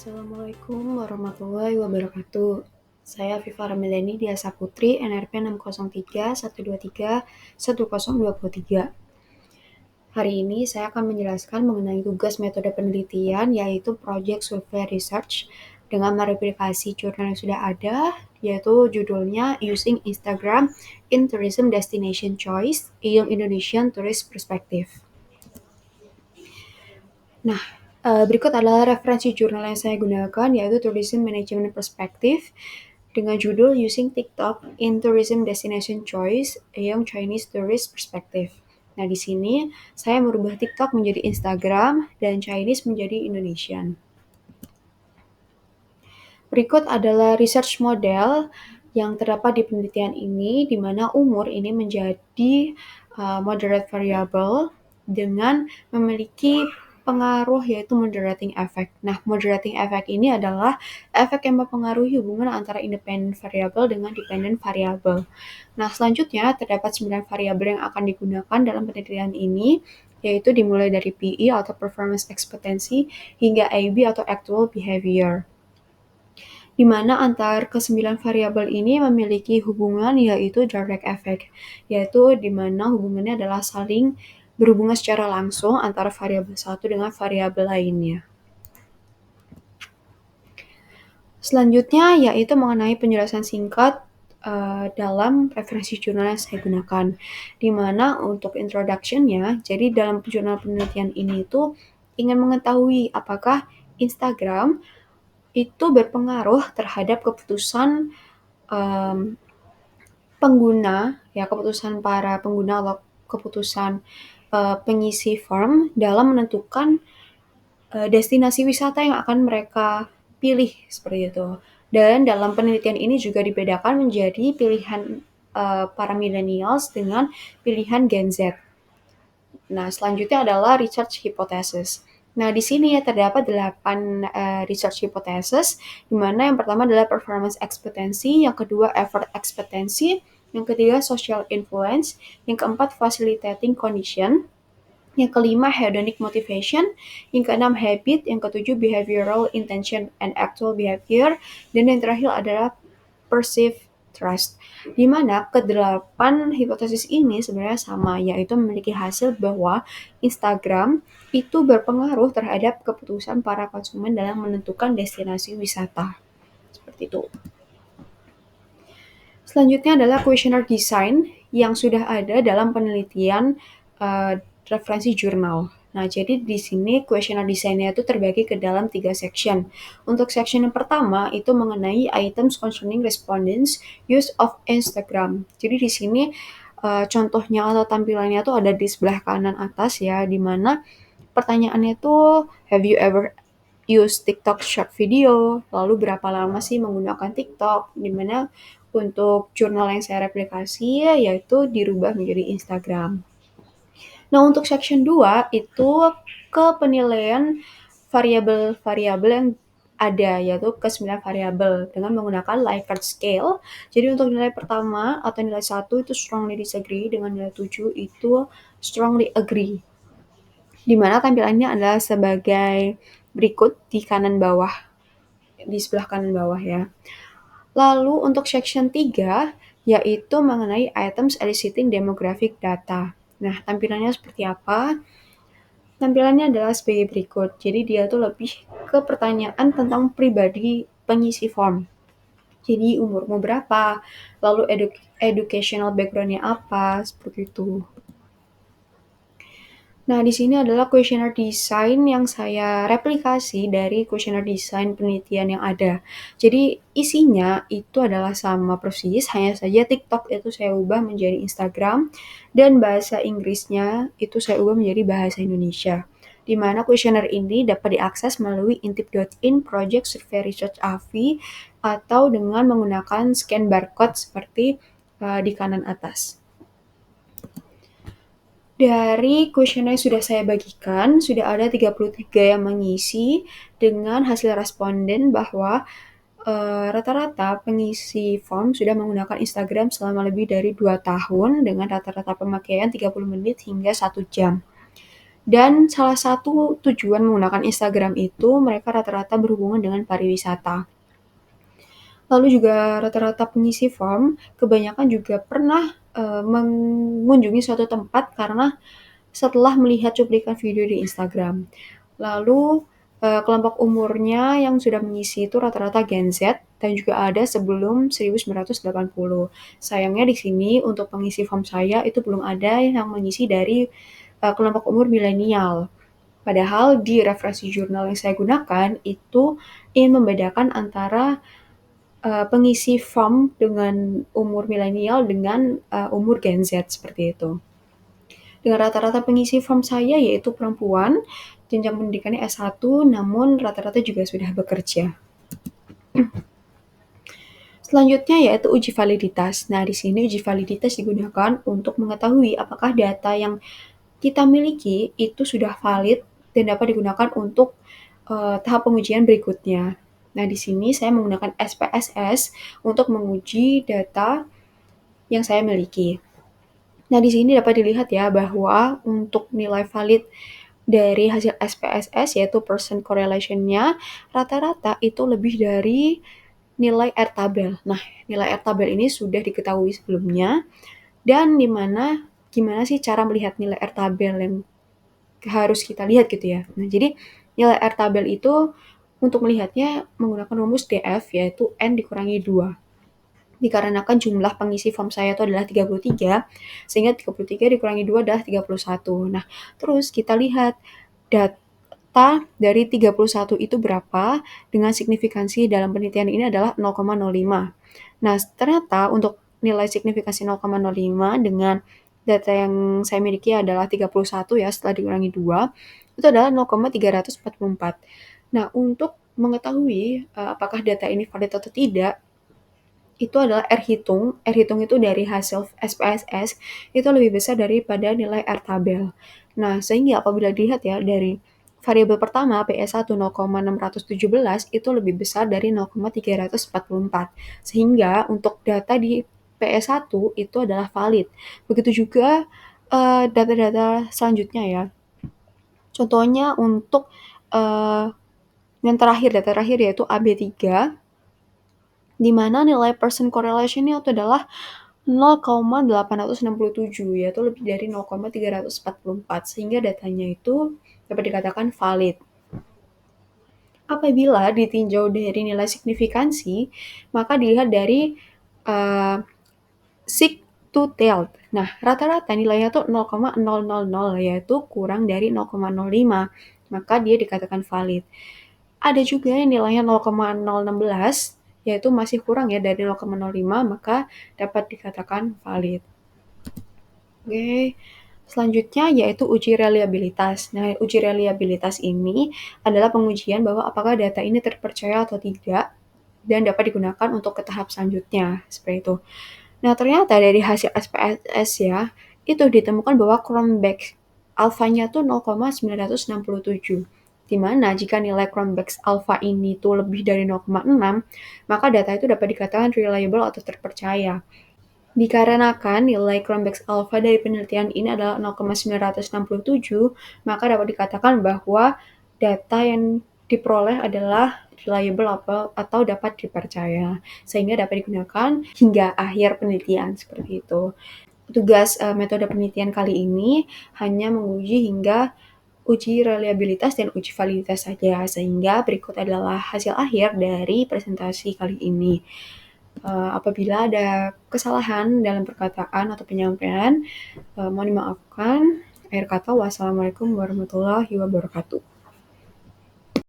Assalamualaikum warahmatullahi wabarakatuh. Saya Viva Ramadhani Diasa Putri, NRP 603-123-10223. Hari ini saya akan menjelaskan mengenai tugas metode penelitian, yaitu Project Survey Research, dengan mereplikasi jurnal yang sudah ada, yaitu judulnya Using Instagram in Tourism Destination Choice, Young Indonesian Tourist Perspective. Nah, berikut adalah referensi jurnal yang saya gunakan, yaitu Tourism Management Perspective, dengan judul Using TikTok in Tourism Destination Choice, a Young Chinese Tourist Perspective. Nah, di sini saya merubah TikTok menjadi Instagram dan Chinese menjadi Indonesian. Berikut adalah research model yang terdapat di penelitian ini, di mana umur ini menjadi moderate variable dengan memiliki pengaruh yaitu moderating effect. Nah, moderating effect ini adalah efek yang mempengaruhi hubungan antara independent variable dengan dependent variable. Nah, selanjutnya terdapat 9 variabel yang akan digunakan dalam penelitian ini, yaitu dimulai dari PE atau performance expectancy hingga AB atau actual behavior, di mana antar ke-9 variabel ini memiliki hubungan yaitu direct effect, yaitu di mana hubungannya adalah saling berhubungan secara langsung antara variabel satu dengan variabel lainnya. Selanjutnya yaitu mengenai penjelasan singkat dalam referensi jurnal yang saya gunakan, di mana untuk introduction-nya, jadi dalam jurnal penelitian ini itu ingin mengetahui apakah Instagram itu berpengaruh terhadap keputusan pengguna, ya keputusan para pengguna atau keputusan pengisi form dalam menentukan destinasi wisata yang akan mereka pilih seperti itu. Dan dalam penelitian ini juga dibedakan menjadi pilihan para millennials dengan pilihan Gen Z. Nah, selanjutnya adalah research hypothesis. Nah, di sini terdapat 8 research hypothesis, di mana yang pertama adalah performance expectancy, yang kedua effort expectancy, yang ketiga social influence, yang keempat facilitating condition, yang kelima hedonic motivation, yang keenam habit, yang ketujuh behavioral intention and actual behavior, dan yang terakhir adalah perceived trust. Di mana kedelapan hipotesis ini sebenarnya sama, yaitu memiliki hasil bahwa Instagram itu berpengaruh terhadap keputusan para konsumen dalam menentukan destinasi wisata. Seperti itu. Selanjutnya adalah questionnaire design yang sudah ada dalam penelitian referensi jurnal. Nah, jadi di sini questionnaire design-nya itu terbagi ke dalam 3 section. Untuk section yang pertama itu mengenai items concerning respondents use of Instagram. Jadi di sini contohnya atau tampilannya tuh ada di sebelah kanan atas ya, di mana pertanyaannya tuh have you ever use TikTok short video, lalu berapa lama sih menggunakan TikTok, di mana untuk jurnal yang saya replikasi yaitu dirubah menjadi Instagram. Nah, untuk section 2 itu ke penilaian variabel-variabel yang ada, yaitu ke 9 variabel dengan menggunakan Likert scale. Jadi untuk nilai pertama atau nilai 1 itu strongly disagree, dengan nilai 7 itu strongly agree. Di mana tampilannya adalah sebagai berikut di kanan bawah, di sebelah kanan bawah ya. Lalu untuk section 3 yaitu mengenai items eliciting demographic data. Nah, tampilannya seperti apa? Tampilannya adalah sebagai berikut. Jadi dia tuh lebih ke pertanyaan tentang pribadi pengisi form. Jadi umurmu berapa, lalu educational background-nya apa, seperti itu. Nah, di sini adalah questionnaire design yang saya replikasi dari questionnaire design penelitian yang ada. Jadi isinya itu adalah sama persis, hanya saja TikTok itu saya ubah menjadi Instagram, dan bahasa Inggrisnya itu saya ubah menjadi bahasa Indonesia. Di mana questionnaire ini dapat diakses melalui intip.in Project Survey Research AVI atau dengan menggunakan scan barcode seperti di kanan atas. Dari kuesioner yang sudah saya bagikan, sudah ada 33 yang mengisi dengan hasil responden bahwa rata-rata pengisi form sudah menggunakan Instagram selama lebih dari 2 tahun dengan rata-rata pemakaian 30 menit hingga 1 jam. Dan salah satu tujuan menggunakan Instagram itu mereka rata-rata berhubungan dengan pariwisata. Lalu juga rata-rata pengisi form kebanyakan juga pernah, mengunjungi suatu tempat karena setelah melihat cuplikan video di Instagram. Lalu, kelompok umurnya yang sudah mengisi itu rata-rata Gen Z dan juga ada sebelum 1980. Sayangnya di sini untuk pengisi form saya itu belum ada yang mengisi dari, kelompok umur milenial. Padahal di referensi jurnal yang saya gunakan itu ingin membedakan antara, pengisi form dengan umur milenial dengan, umur Gen Z seperti itu. Dengan rata-rata pengisi form saya yaitu perempuan, jenjang pendidikannya S1, namun rata-rata juga sudah bekerja. Selanjutnya yaitu uji validitas. Nah, di sini uji validitas digunakan untuk mengetahui apakah data yang kita miliki itu sudah valid dan dapat digunakan untuk, tahap pengujian berikutnya. Nah, di sini saya menggunakan SPSS untuk menguji data yang saya miliki. Nah, di sini dapat dilihat ya bahwa untuk nilai valid dari hasil SPSS yaitu Pearson correlation-nya rata-rata itu lebih dari nilai R-tabel. Nah, nilai R-tabel ini sudah diketahui sebelumnya dan gimana sih cara melihat nilai R-tabel yang harus kita lihat gitu ya. Nah, jadi nilai R-tabel itu untuk melihatnya menggunakan rumus DF yaitu N dikurangi 2. Dikarenakan jumlah pengisi form saya itu adalah 33, sehingga 33 dikurangi 2 adalah 31. Nah, terus kita lihat data dari 31 itu berapa dengan signifikansi dalam penelitian ini adalah 0,05. Nah, ternyata untuk nilai signifikansi 0,05 dengan data yang saya miliki adalah 31 ya setelah dikurangi 2, itu adalah 0,344. Nah, untuk mengetahui apakah data ini valid atau tidak, itu adalah R-hitung. R-hitung itu dari hasil SPSS itu lebih besar daripada nilai R-tabel. Nah, sehingga apabila dilihat ya dari variabel pertama PS1 0,617 itu lebih besar dari 0,344. Sehingga untuk data di PS1 itu adalah valid. Begitu juga data-data selanjutnya ya. Contohnya untuk yang terakhir, data terakhir yaitu AB3 di mana nilai Pearson correlation-nya itu adalah 0,867, yaitu lebih dari 0,344, sehingga datanya itu dapat dikatakan valid. Apabila ditinjau dari nilai signifikansi, maka dilihat dari sig to tailed. Nah, rata-rata nilainya tuh 0,000, yaitu kurang dari 0,05, maka dia dikatakan valid. Ada juga yang nilainya 0,016, yaitu masih kurang ya dari 0,05, maka dapat dikatakan valid. Oke, selanjutnya yaitu uji reliabilitas. Nah, uji reliabilitas ini adalah pengujian bahwa apakah data ini terpercaya atau tidak dan dapat digunakan untuk ke tahap selanjutnya, seperti itu. Nah, ternyata dari hasil SPSS ya, itu ditemukan bahwa Cronbach's alpha-nya tuh 0,967. Di mana jika nilai Cronbach's alpha ini tuh lebih dari 0,6, maka data itu dapat dikatakan reliable atau terpercaya. Dikarenakan nilai Cronbach's alpha dari penelitian ini adalah 0,967, maka dapat dikatakan bahwa data yang diperoleh adalah reliable atau dapat dipercaya, sehingga dapat digunakan hingga akhir penelitian, seperti itu. Tugas metode penelitian kali ini hanya menguji hingga uji reliabilitas dan uji validitas saja, sehingga berikut adalah hasil akhir dari presentasi kali ini. Apabila ada kesalahan dalam perkataan atau penyampaian, mohon dimaafkan. Akhir kata, wassalamualaikum warahmatullahi wabarakatuh.